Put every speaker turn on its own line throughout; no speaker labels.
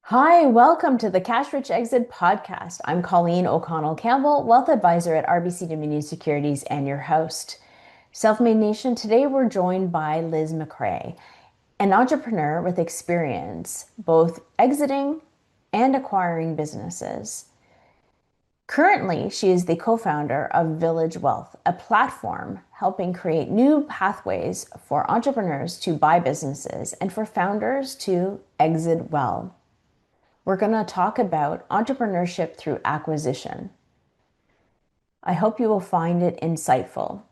Hi, welcome to the Cash Rich Exit podcast. I'm Colleen O'Connell-Campbell, wealth advisor at RBC Dominion Securities and your host. Self-Made Nation, today we're joined by Liz MacRae, an entrepreneur with experience both exiting and acquiring businesses. Currently, she is the co-founder of Village Wellth, a platform helping create new pathways for entrepreneurs to buy businesses and for founders to exit well. We're going to talk about entrepreneurship through acquisition. I hope you will find it insightful.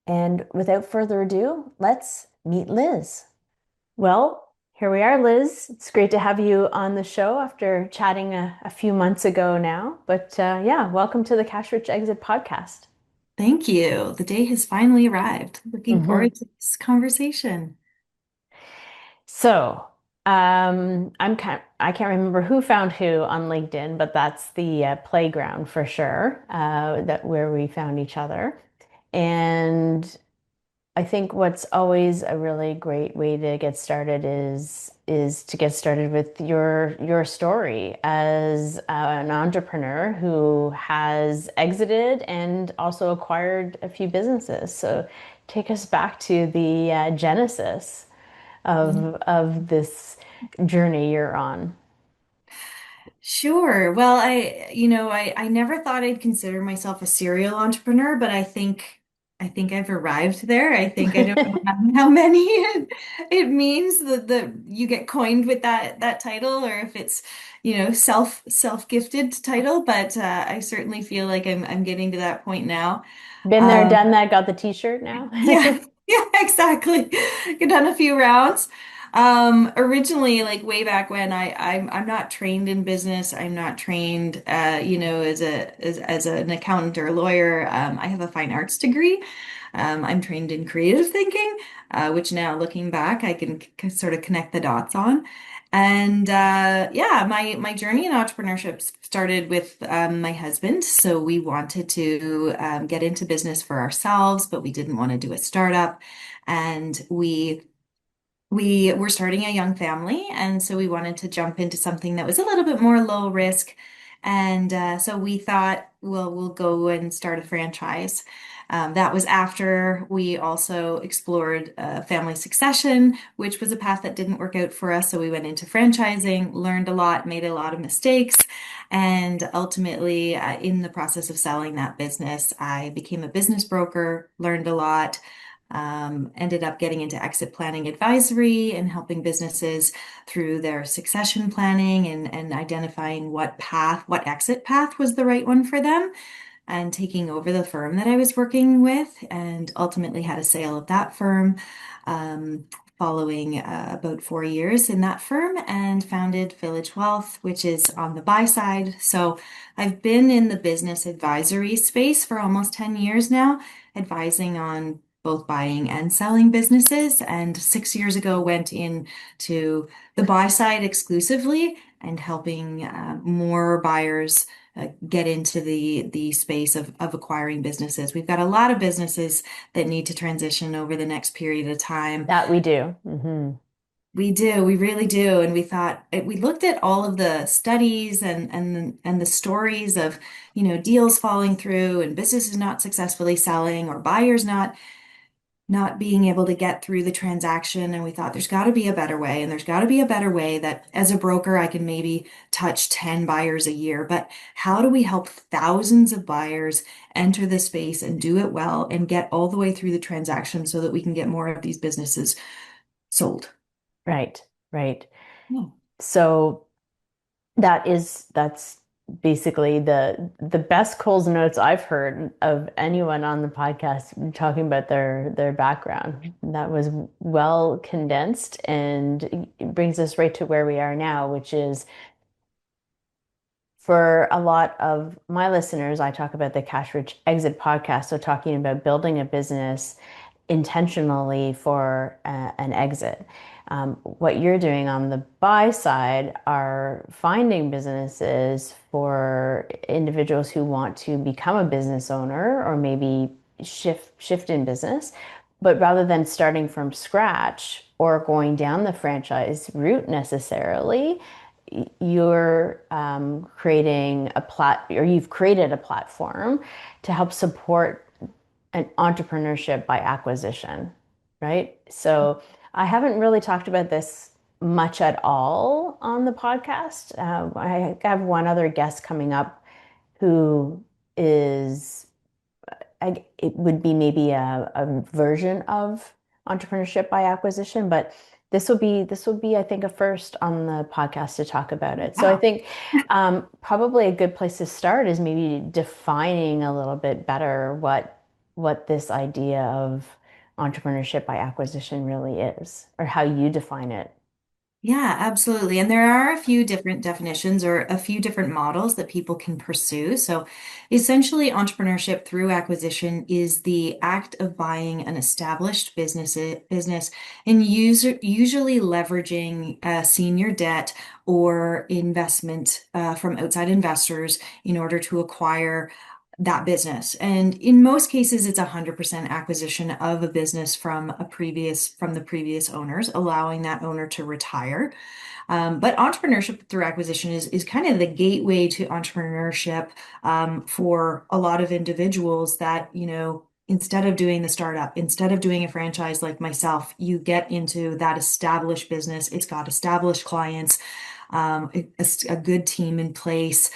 And without further ado, let's meet Liz. Well, here we are, Liz. It's great to have you on the show after chatting a few months ago now. But yeah, welcome to the Cash Rich Exit podcast.
Thank you. The day has finally arrived. Looking
Mhm.
forward to this conversation.
So, I can't remember who found who on LinkedIn, but that's the playground for sure, that where we found each other. And I think what's always a really great way to get started is to get started with your story as an entrepreneur who has exited and also acquired a few businesses. So take us back to the genesis of this journey you're on.
Sure. Well, I never thought I'd consider myself a serial entrepreneur, but I think I've arrived there. I think I don't know how many it means that you get coined with that title, or if it's, self-gifted title, but I certainly feel like I'm getting to that point now.
Been there,
Um,
done that, got the t-shirt now.
Yeah, yeah, exactly. You've done a few rounds. Originally, like way back when, I'm not trained in business. I'm not trained, as an accountant or a lawyer. I have a fine arts degree. I'm trained in creative thinking, which now looking back, I can sort of connect the dots on. And yeah, my journey in entrepreneurship started with my husband. So we wanted to get into business for ourselves, but we didn't want to do a startup. And we were starting a young family, and so we wanted to jump into something that was a little bit more low risk. And so we thought, well, we'll go and start a franchise. That was after we also explored family succession, which was a path that didn't work out for us. So we went into franchising, learned a lot, made a lot of mistakes, and ultimately, in the process of selling that business, I became a business broker, learned a lot. Ended up getting into exit planning advisory and helping businesses through their succession planning and identifying what exit path was the right one for them, and taking over the firm that I was working with, and ultimately had a sale of that firm, um, following about 4 years in that firm, and founded Village Wellth, which is on the buy side. So I've been in the business advisory space for almost 10 years now, advising on both buying and selling businesses. And 6 years ago, went into the buy side exclusively and helping more buyers get into the space of acquiring businesses. We've got a lot of businesses that need to transition over the next period of time.
That we do. Hmm.
We do, we really do. And we thought we looked at all of the studies and the stories of, deals falling through and businesses not successfully selling, or buyers not being able to get through the transaction. And we thought there's got to be a better way. And there's got to be a better way that as a broker, I can maybe touch 10 buyers a year. But how do we help thousands of buyers enter the space and do it well and get all the way through the transaction so that we can get more of these businesses sold?
Right, right.
Yeah.
So that's basically the best Coles Notes I've heard of anyone on the podcast talking about their background. That was well condensed, and it brings us right to where we are now, which is for a lot of my listeners, I talk about the Cash Rich Exit podcast. So talking about building a business intentionally for an exit. What you're doing on the buy side are finding businesses for individuals who want to become a business owner or maybe shift in business. But rather than starting from scratch, or going down the franchise route necessarily. You're creating a or you've created a platform to help support an entrepreneurship by acquisition, right? So I haven't really talked about this much at all on the podcast. I have one other guest coming up who is it would be maybe a version of entrepreneurship by acquisition, but this will be I think a first on the podcast to talk about it. So I
Wow.
think probably a good place to start is maybe defining a little bit better what this idea of entrepreneurship by acquisition really is, or how you define it.
Yeah, absolutely. And there are a few different definitions or a few different models that people can pursue. So essentially, entrepreneurship through acquisition is the act of buying an established business and usually leveraging senior debt or investment from outside investors in order to acquire that business. And in most cases, it's 100% acquisition of a business from the previous owners, allowing that owner to retire. But entrepreneurship through acquisition is kind of the gateway to entrepreneurship for a lot of individuals that, instead of doing the startup, instead of doing a franchise like myself, you get into that established business. It's got established clients, a good team in place,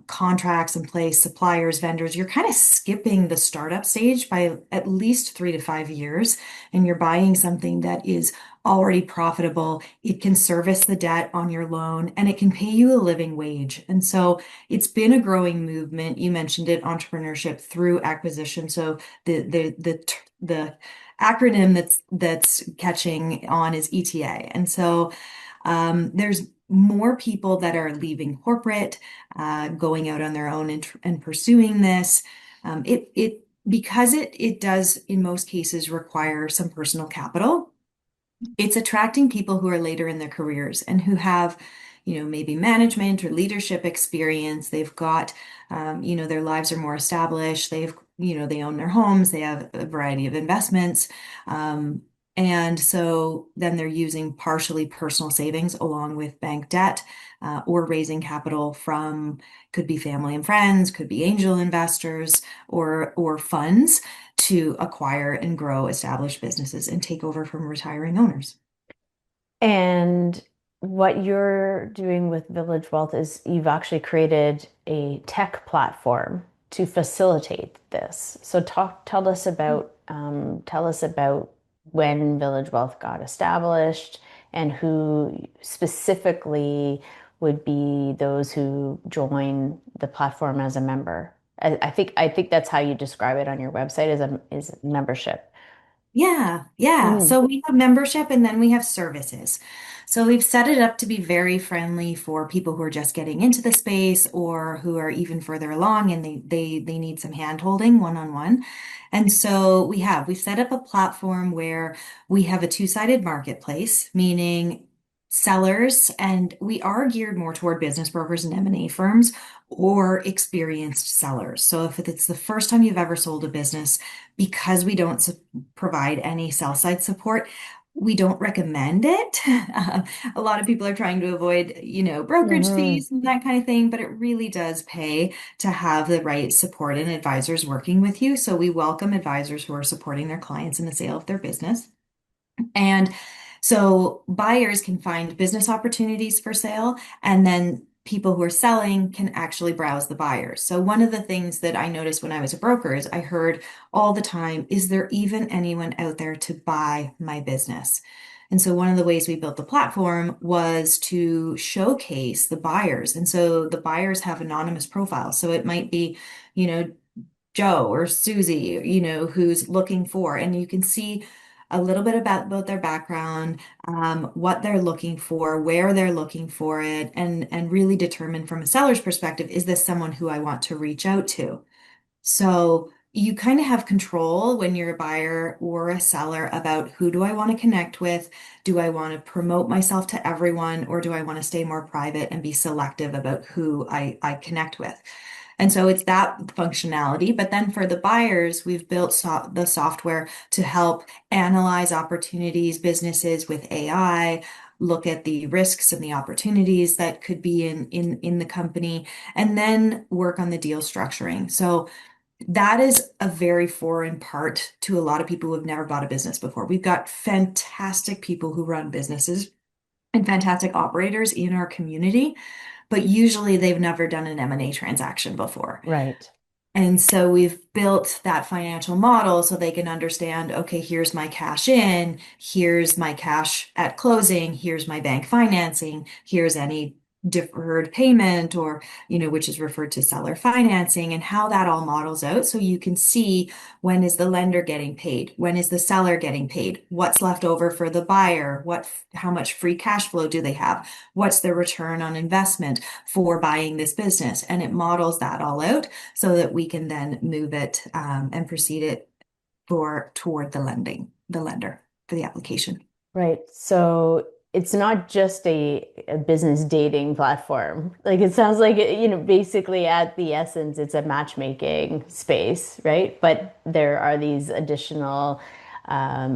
contracts in place, suppliers, vendors. You're kind of skipping the startup stage by at least 3 to 5 years, and you're buying something that is already profitable. It can service the debt on your loan and it can pay you a living wage. And so it's been a growing movement. You mentioned it, entrepreneurship through acquisition. So the acronym that's catching on is ETA. And so there's more people that are leaving corporate, going out on their own and pursuing this. Because it does in most cases require some personal capital. It's attracting people who are later in their careers and who have, maybe management or leadership experience. They've got, their lives are more established. They own their homes. They have a variety of investments. And so then they're using partially personal savings along with bank debt, or raising capital from, could be family and friends, could be angel investors or funds to acquire and grow established businesses and take over from retiring owners.
And what you're doing with Village Wealth is you've actually created a tech platform to facilitate this. So tell us about when Village Wealth got established and who specifically would be those who join the platform as a member. I think that's how you describe it on your website is membership.
Yeah, yeah.
Mm.
So we have membership and then we have services. So we've set it up to be very friendly for people who are just getting into the space or who are even further along and they need some hand holding one-on-one. And so we've set up a platform where we have a two-sided marketplace, meaning sellers, and we are geared more toward business brokers and M&A firms or experienced sellers. So if it's the first time you've ever sold a business, because we don't provide any sell side support, we don't recommend it. A lot of people are trying to avoid, brokerage
Hmm.
fees and that kind of thing, but it really does pay to have the right support and advisors working with you. So we welcome advisors who are supporting their clients in the sale of their business. And so buyers can find business opportunities for sale, and then people who are selling can actually browse the buyers. So one of the things that I noticed when I was a broker is I heard all the time, is there even anyone out there to buy my business? And so one of the ways we built the platform was to showcase the buyers. And so the buyers have anonymous profiles. So it might be, you know, Joe or Susie, who's looking for, and you can see a little bit about both their background, what they're looking for, where they're looking for it, and really determine from a seller's perspective, is this someone who I want to reach out to? So you kind of have control when you're a buyer or a seller about who do I want to connect with? Do I want to promote myself to everyone, or do I want to stay more private and be selective about who I connect with? And so it's that functionality. But then for the buyers, we've built the software to help analyze opportunities, businesses with AI, look at the risks and the opportunities that could be in the company, and then work on the deal structuring. So that is a very foreign part to a lot of people who have never bought a business before. We've got fantastic people who run businesses and fantastic operators in our community, but usually they've never done an M&A transaction before.
Right.
And so we've built that financial model so they can understand, okay, here's my cash in, here's my cash at closing, here's my bank financing, here's any deferred payment or, which is referred to seller financing and how that all models out. So you can see when is the lender getting paid? When is the seller getting paid? What's left over for the buyer? How much free cash flow do they have? What's the return on investment for buying this business? And it models that all out so that we can then move it and proceed it toward the lender for the application.
Right. So it's not just a business dating platform. Like it sounds like, basically at the essence, it's a matchmaking space, right? But there are these additional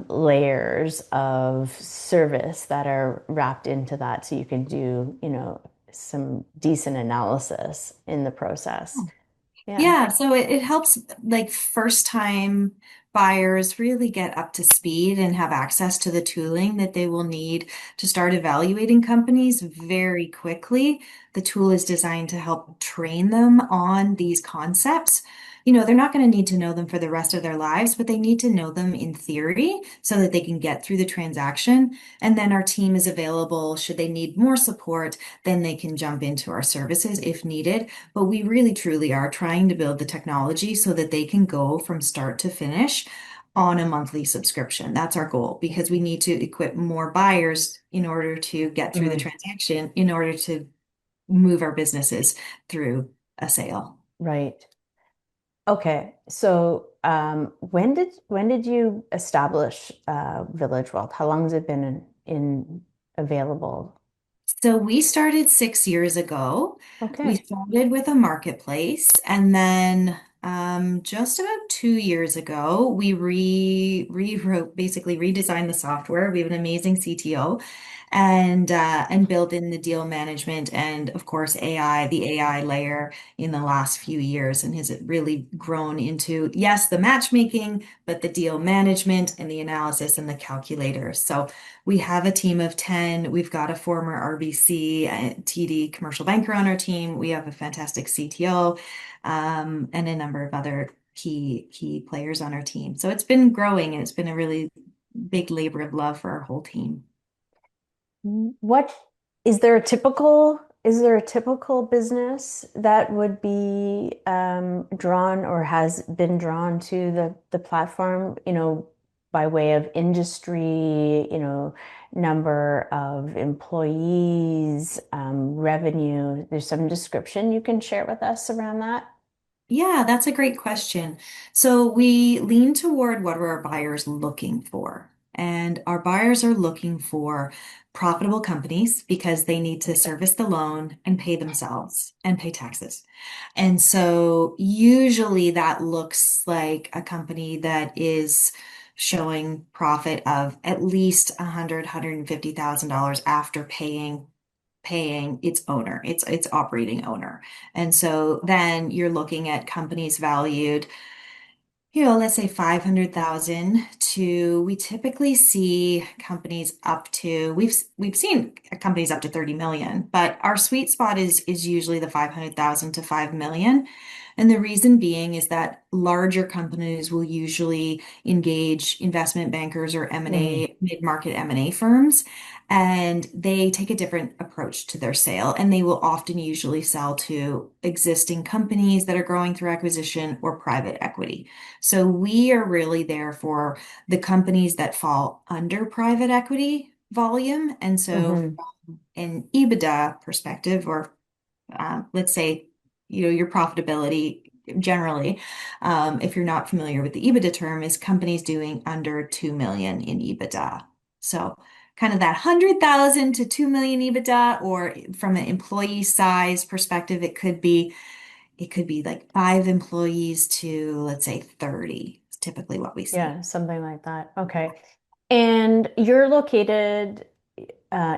layers of service that are wrapped into that. So you can do, some decent analysis in the process. Yeah.
Yeah, so it helps like first time buyers really get up to speed and have access to the tooling that they will need to start evaluating companies very quickly. The tool is designed to help train them on these concepts. They're not going to need to know them for the rest of their lives, but they need to know them in theory so that they can get through the transaction. And then our team is available should they need more support, then they can jump into our services if needed. But we really truly are trying to build the technology so that they can go from start to finish on a monthly subscription. That's our goal because we need to equip more buyers in order to get through the
Mhm.
transaction, in order to move our businesses through a sale.
Right. Okay. So, when did you establish Village Wealth? How long has it been in available?
So we started 6 years ago. We
Okay.
started with a marketplace, and then just about 2 years ago, we rewrote, basically redesigned the software. We have an amazing CTO, and built in the deal management and of course AI, the AI layer in the last few years, and has it really grown into yes, the matchmaking, but the deal management and the analysis and the calculator. So we have a team of 10. We've got a former RBC TD commercial banker on our team. We have a fantastic CTO, and a number of other key players on our team. So it's been growing and it's been a really big labor of love for our whole team.
What is there a typical business that would be drawn or has been drawn to the platform, by way of industry, number of employees, revenue? There's some description you can share with us around that?
Yeah, that's a great question. So we lean toward what are our buyers looking for? And our buyers are looking for profitable companies because they need to service the loan and pay themselves and pay taxes. And so usually that looks like a company that is showing profit of at least $150,000 after paying its owner, its operating owner. And so then you're looking at companies valued, let's say 500,000 to we typically see companies up to we've seen companies up to 30 million, but our sweet spot is usually the 500,000 to 5 million. And the reason being is that larger companies will usually engage investment bankers or
Mm,
M&A, mid-market M&A firms, and they take a different approach to their sale. And they will often usually sell to existing companies that are growing through acquisition or private equity. So we are really there for the companies that fall under private equity volume. And so
hmm
from an EBITDA perspective, or let's say, your profitability generally, if you're not familiar with the EBITDA term, is companies doing under 2 million in EBITDA. So kind of that 100,000 to 2 million EBITDA, or from an employee size perspective, it could be it could be like 5 employees to, let's say, 30 is typically what we see.
Yeah, something like that. Okay. And you're located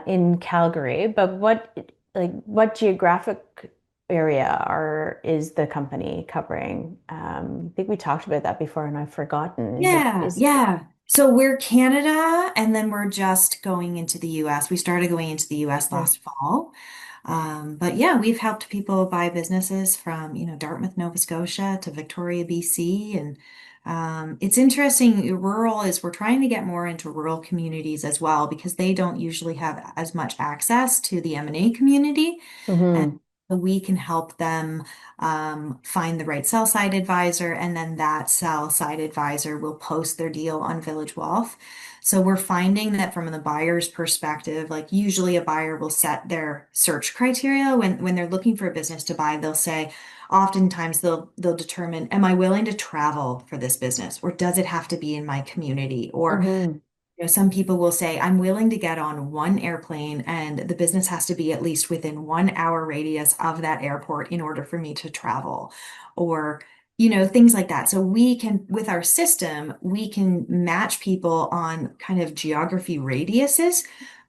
in Calgary, but what geographic area is the company covering? I think we talked about that before and I've forgotten. Is it
Yeah,
is
yeah. So we're Canada, and then we're just going into the US. We started going into the US
okay.
last fall. But yeah, we've helped people buy businesses from, Dartmouth, Nova Scotia to Victoria, BC. And it's interesting, rural is we're trying to get more into rural communities as well because they don't usually have as much access to the M&A community. And
Hmm.
so we can help them find the right sell side advisor, and then that sell side advisor will post their deal on Village Wellth. So we're finding that from the buyer's perspective, like usually a buyer will set their search criteria when they're looking for a business to buy, they'll say, oftentimes they'll determine, am I willing to travel for this business, or does it have to be in my community? Or
Hmm.
some people will say, I'm willing to get on one airplane and the business has to be at least within 1 hour radius of that airport in order for me to travel, or, things like that. So we can, with our system, we can match people on kind of geography radiuses.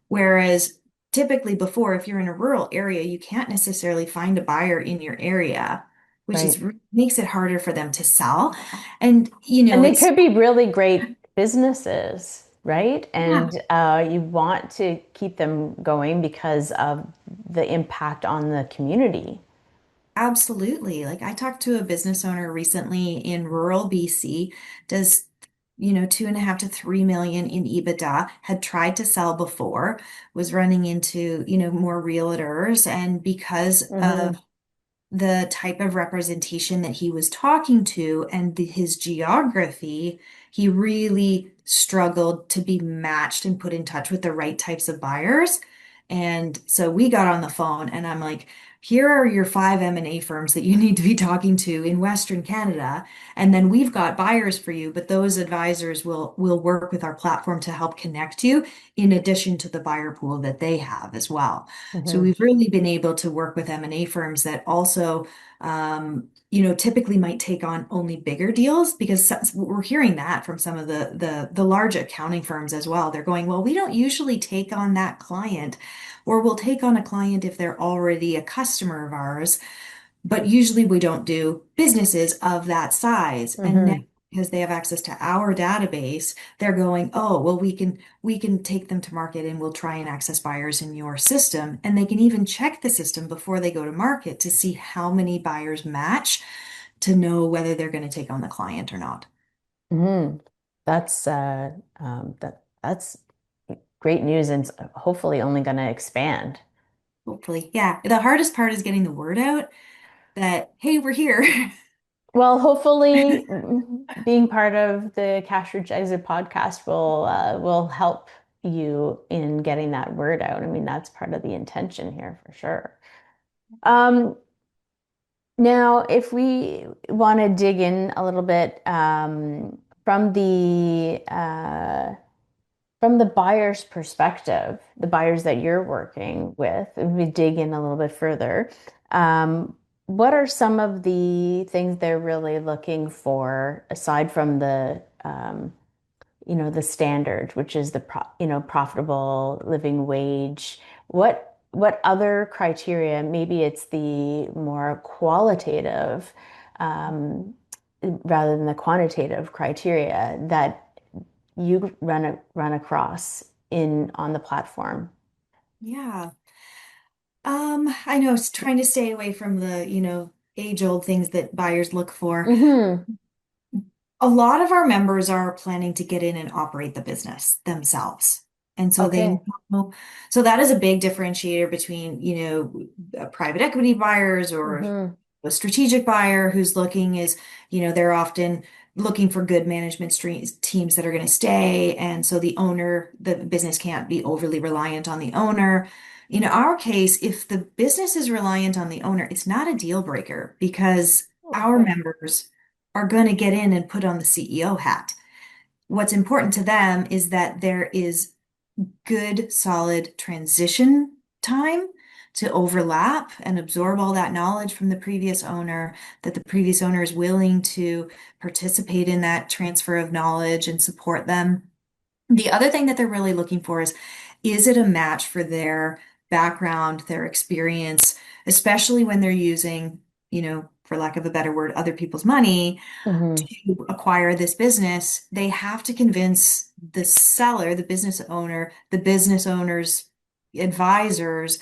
Whereas typically before, if you're in a rural area, you can't necessarily find a buyer in your area, which
Right.
makes it harder for them to sell. And,
And they
it's,
could be really great businesses, right?
yeah.
And you want to keep them going because of the impact on the community.
Absolutely. Like I talked to a business owner recently in rural BC, does, 2.5 to 3 million in EBITDA, had tried to sell before, was running into, more realtors. And because of
Hmm.
the type of representation that he was talking to and his geography, he really struggled to be matched and put in touch with the right types of buyers. And so we got on the phone and I'm like, here are your 5 M&A firms that you need to be talking to in Western Canada. And then we've got buyers for you, but those advisors will work with our platform to help connect you in addition to the buyer pool that they have as well. So
Hmm.
we've really been able to work with M&A firms that also, typically might take on only bigger deals because we're hearing that from some of the large accounting firms as well. They're going, well, we don't usually take on that client, or we'll take on a client if they're already a customer of ours. But usually we don't do businesses of that size. And now
Hmm.
because they have access to our database, they're going, oh, well, we can take them to market and we'll try and access buyers in your system. And they can even check the system before they go to market to see how many buyers match to know whether they're going to take on the client or not.
Hmm. That's that's great news and hopefully only going to expand.
Hopefully. Yeah. The hardest part is getting the word out that, hey, we're here.
Well, hopefully, being part of the Cash Rich Exit podcast will help you in getting that word out. I mean, that's part of the intention here for sure. Um, Now, if we want to dig in a little bit from the buyer's perspective, the buyers that you're working with, if we dig in a little bit further, what are some of the things they're really looking for aside from the standard, which is the profitable living wage? What other criteria? Maybe it's the more qualitative um, rather than the quantitative criteria that you run across in on the platform.
Yeah. I know it's trying to stay away from the, age-old things that buyers look for.
Hmm.
A lot of our members are planning to get in and operate the business themselves. And so they
Okay.
know, so that is a big differentiator between, private equity buyers or
Hmm.
a strategic buyer who's looking is, they're often looking for good management streams, teams that are going to stay. And so the business can't be overly reliant on the owner. In our case, if the business is reliant on the owner, it's not a deal breaker because our
Okay.
members are going to get in and put on the CEO hat. What's important to them is that there is good, solid transition time. to overlap and absorb all that knowledge from the previous owner, that the previous owner is willing to participate in that transfer of knowledge and support them. The other thing that they're really looking for is it a match for their background, their experience, especially when they're using, for lack of a better word, other people's money
Hmm.
to acquire this business. They have to convince the seller, the business owner's advisors,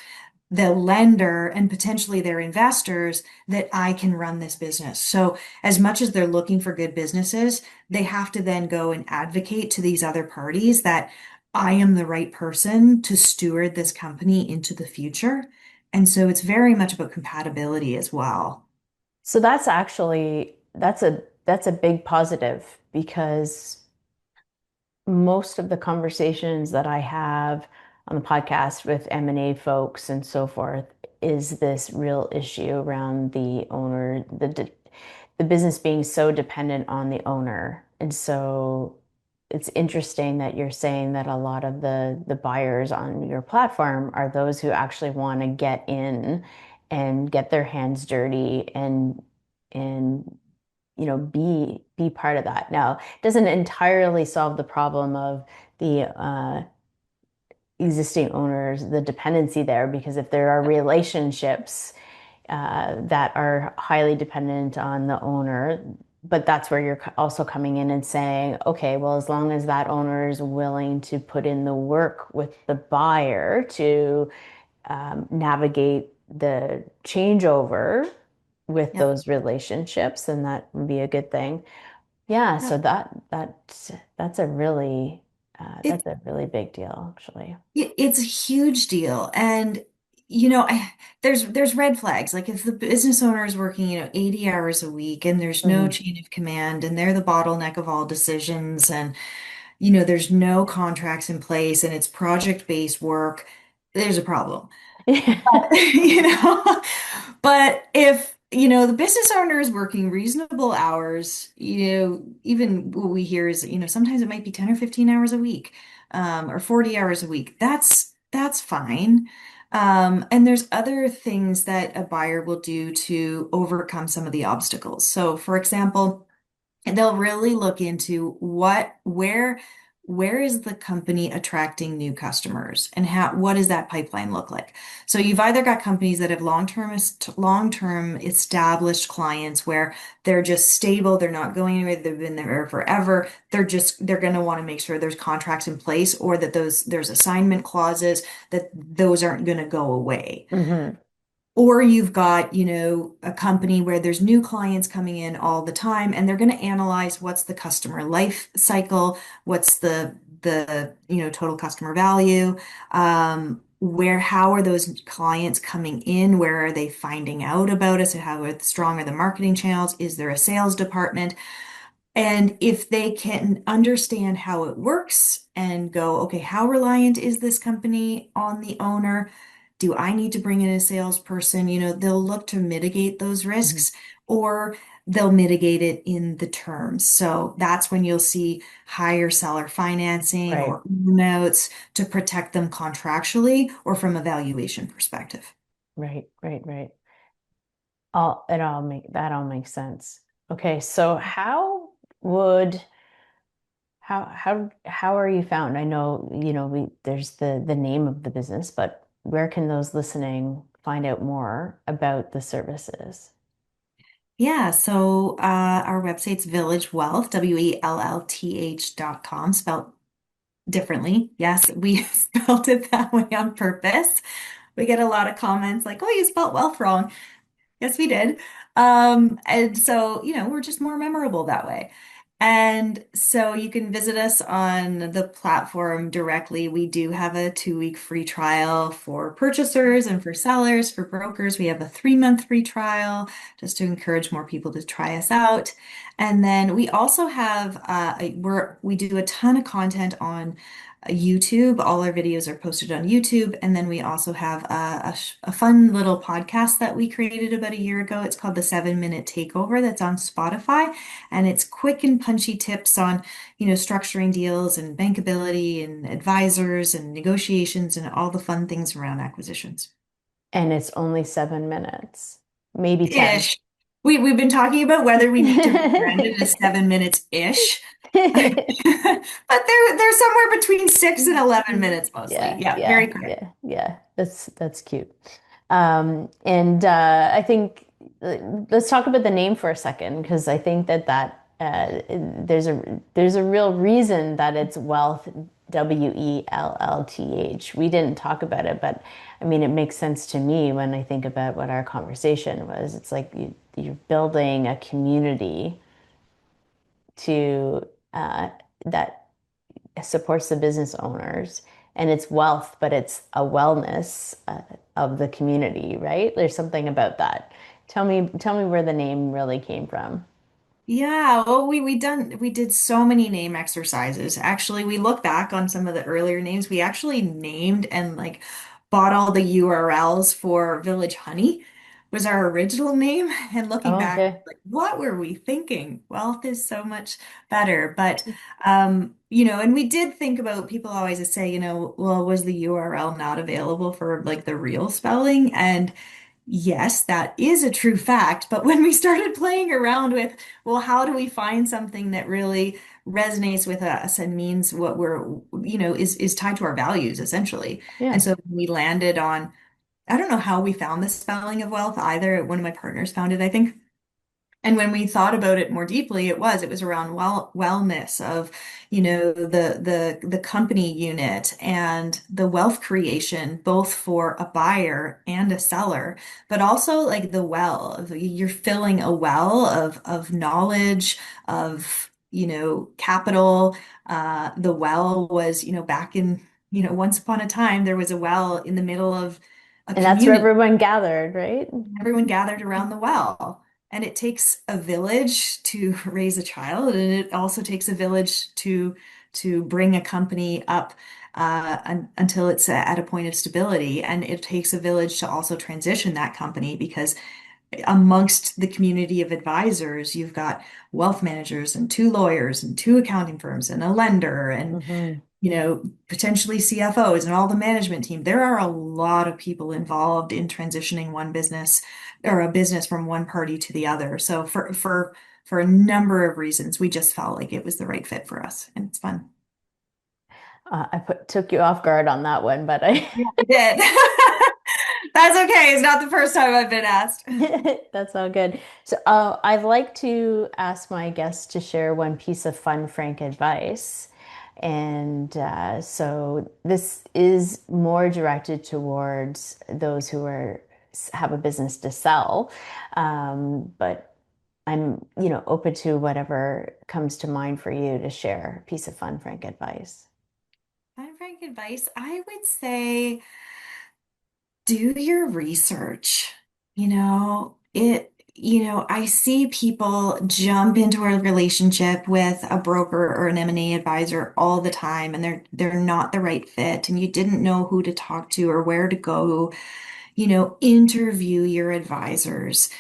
the lender, and potentially their investors that I can run this business. So, as much as they're looking for good businesses, they have to then go and advocate to these other parties that I am the right person to steward this company into the future. And so it's very much about compatibility as well.
So that's actually that's a big positive because most of the conversations that I have on the podcast with M&A folks and so forth is this real issue around the owner, the business being so dependent on the owner. And so it's interesting that you're saying that a lot of the buyers on your platform are those who actually want to get in and get their hands dirty and be part of that. Now, it doesn't entirely solve the problem of the existing owners, the dependency there, because if there are relationships that are highly dependent on the owner, but that's where you're also coming in and saying, okay, well, as long as that owner is willing to put in the work with the buyer to navigate the changeover with
Yeah.
those relationships, then that would be a good thing. Yeah,
Yeah.
so that's a really
It,
that's a really big deal, actually.
it's a huge deal. And, there's red flags. Like if the business owner is working, 80 hours a week and there's no
Hmm.
chain of command and they're the bottleneck of all decisions and, there's no contracts in place and it's project-based work, there's a problem. you know, but if, the business owner is working reasonable hours, even what we hear is, sometimes it might be 10 or 15 hours a week, or 40 hours a week. That's fine. And there's other things that a buyer will do to overcome some of the obstacles. So, for example, and they'll really look into where is the company attracting new customers and what does that pipeline look like? So you've either got companies that have long-term established clients where they're just stable, they're not going anywhere, they've been there forever. They're going to want to make sure there's contracts in place or that there's assignment clauses that those aren't going to go away.
Hmm.
Or you've got, a company where there's new clients coming in all the time and they're going to analyze what's the customer life cycle, what's the, total customer value, how are those clients coming in? Where are they finding out about us? And strong are the marketing channels? Is there a sales department? And if they can understand how it works and go, okay, how reliant is this company on the owner? Do I need to bring in a salesperson? They'll look to mitigate those
Hmm.
risks or they'll mitigate it in the terms. So that's when you'll see higher seller financing
Right,
or notes to protect them contractually or from a valuation perspective.
right. All makes sense. Okay, so would how are you found? I know, there's the name of the business, but where can those listening find out more about the services?
Yeah, so our website's Village Wellth, WELLTH.com, spelled differently. Yes, we spelled it that way on purpose. We get a lot of comments like, oh, you spelled wealth wrong. Yes, we did. And so, we're just more memorable that way. And so you can visit us on the platform directly. We do have a 2-week free trial for purchasers and for sellers. For brokers, we have a 3-month free trial just to encourage more people to try us out. And then we also have we do a ton of content on YouTube. All our videos are posted on YouTube. And then we also have a fun little podcast that we created about a year ago. It's called the 7 Minute Takeover that's on Spotify. And it's quick and punchy tips on, structuring deals and bankability and advisors and negotiations and all the fun things around acquisitions.
And it's only 7 minutes, maybe 10.
Ish. We've been talking about whether we need to rebrand it as 7 minutes ish. But they're somewhere between 6 and 11 minutes mostly.
Yeah,
Yeah, very
yeah,
quick.
yeah, yeah. That's cute. And I think let's talk about the name for a second because I think there's a real reason that it's Wealth, Wellth. We didn't talk about it, but I mean it makes sense to me when I think about what our conversation was. It's like you're building a community to that supports the business owners and it's wealth, but it's a wellness of the community, right? There's something about that. Tell me where the name really came from.
Yeah, well, we did so many name exercises. Actually, we look back on some of the earlier names. We actually named and like bought all the URLs for Village Honey was our original name. And looking
Oh,
back,
okay.
like what were we thinking? Wealth is so much better. But and we did think about people always say, well, was the URL not available for like the real spelling? And yes, that is a true fact. But when we started playing around with, well, how do we find something that really resonates with us and means what is tied to our values essentially. And
Yeah.
so we landed on, I don't know how we found the spelling of wealth either. One of my partners found it, I think. And when we thought about it more deeply, it was around wellness of, the company unit and the wealth creation, both for a buyer and a seller, but also like the you're filling a well of knowledge, of, capital. The well was, back in, once upon a time, there was a well in the middle of a
And that's where
community.
everyone gathered, right?
Everyone gathered around the well. And it takes a village to raise a child, and it also takes a village to bring a company up until it's at a point of stability. And it takes a village to also transition that company because amongst the community of advisors, you've got wealth managers and two lawyers and two accounting firms and a lender and
Hmm.
potentially CFOs and all the management team. There are a lot of people involved in transitioning one business or a business from one party to the other. So for a number of reasons, we just felt like it was the right fit for us, and it's fun.
Took you off guard on that one, but I
Yeah, I did. That's okay. It's not the first time I've been asked.
that's all good. So I'd like to ask my guests to share one piece of fun, frank advice. And so this is more directed towards those who have a business to sell. But I'm, open to whatever comes to mind for you to share a piece of fun, frank advice.
My frank advice, I would say do your research. I see people jump into a relationship with a broker or an M&A advisor all the time, and they're not the right fit, and you didn't know who to talk to or where to go. Interview your advisors,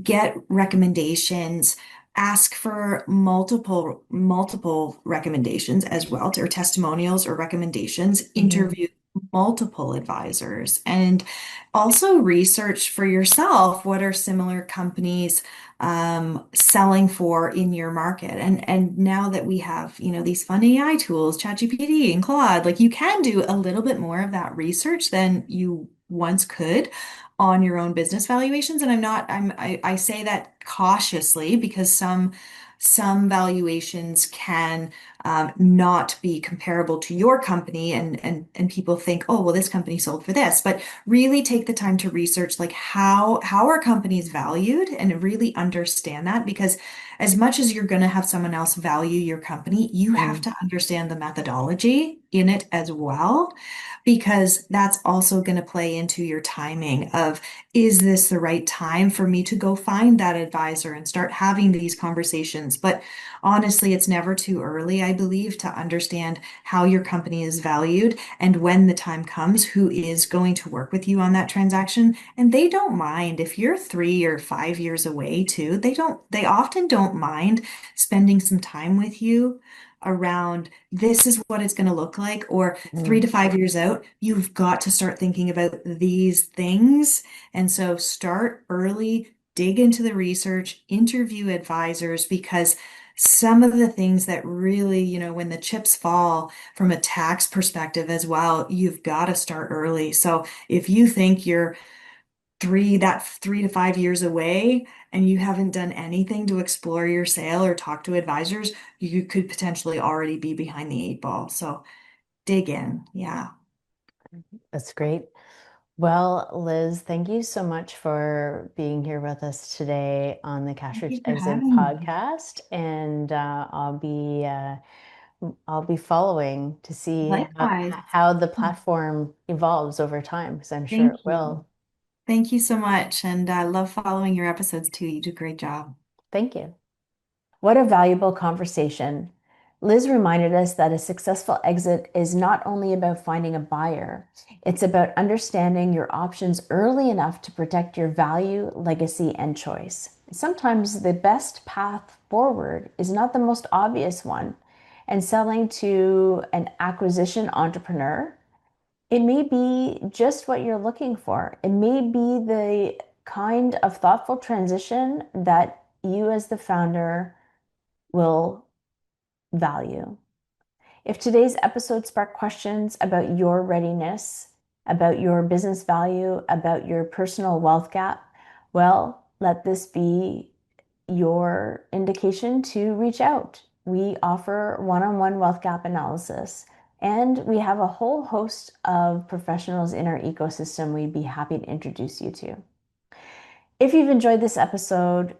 get recommendations, ask for multiple recommendations as well, or testimonials or recommendations,
Hmm.
interview multiple advisors, and also research for yourself what are similar companies selling for in your market. And now that we have, these fun AI tools, ChatGPT and Claude, like you can do a little bit more of that research than you once could on your own business valuations. And I say that cautiously because some valuations can not be comparable to your company and people think, oh, well, this company sold for this. But really take the time to research like how are companies valued and really understand that because as much as you're going to have someone else value your company, you have
Hmm.
to understand the methodology in it as well, because that's also going to play into your timing of, is this the right time for me to go find that advisor and start having these conversations? But honestly, it's never too early, I believe, to understand how your company is valued and when the time comes, who is going to work with you on that transaction. And they don't mind if you're 3 or 5 years away too. They often don't mind spending some time with you around this is what it's going to look like, or three
Mm.
to 5 years out, you've got to start thinking about these things. And so start early, dig into the research, interview advisors, because some of the things that really, when the chips fall from a tax perspective as well, you've got to start early. So if you think you're 3 to 5 years away and you haven't done anything to explore your sale or talk to advisors, you could potentially already be behind the eight ball. So dig in. Yeah.
That's great. Well, Liz, thank you so much for being here with us today on the Cash
Thank
Rich
you for
Exit
having me.
podcast, and I'll be following to see
Likewise.
how the platform evolves over time, because I'm sure
Thank
it
you.
will.
Thank you so much. And I love following your episodes too. You do a great job.
Thank you. What a valuable conversation. Liz reminded us that a successful exit is not only about finding a buyer, it's about understanding your options early enough to protect your value, legacy, and choice. Sometimes the best path forward is not the most obvious one, and selling to an acquisition entrepreneur, it may be just what you're looking for. It may be the kind of thoughtful transition that you, as the founder, will value. If today's episode sparked questions about your readiness, about your business value, about your personal wealth gap, well, let this be your indication to reach out. We offer one-on-one wealth gap analysis, and we have a whole host of professionals in our ecosystem we'd be happy to introduce you to. If you've enjoyed this episode,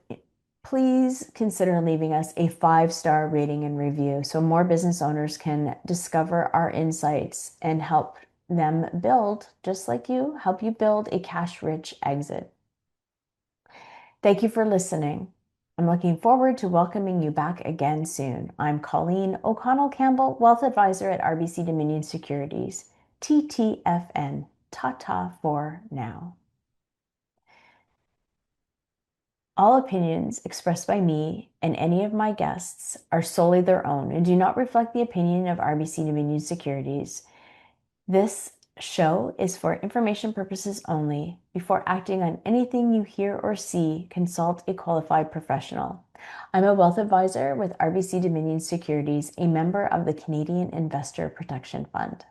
please consider leaving us a 5-star rating and review so more business owners can discover our insights and help them build, just like you, help you build a cash-rich exit. Thank you for listening. I'm looking forward to welcoming you back again soon. I'm Colleen O'Connell-Campbell, Wealth Advisor at RBC Dominion Securities. TTFN. Ta-ta for now. All opinions expressed by me and any of my guests are solely their own and do not reflect the opinion of RBC Dominion Securities. This show is for information purposes only. Before acting on anything you hear or see, consult a qualified professional. I'm a wealth advisor with RBC Dominion Securities, a member of the Canadian Investor Protection Fund.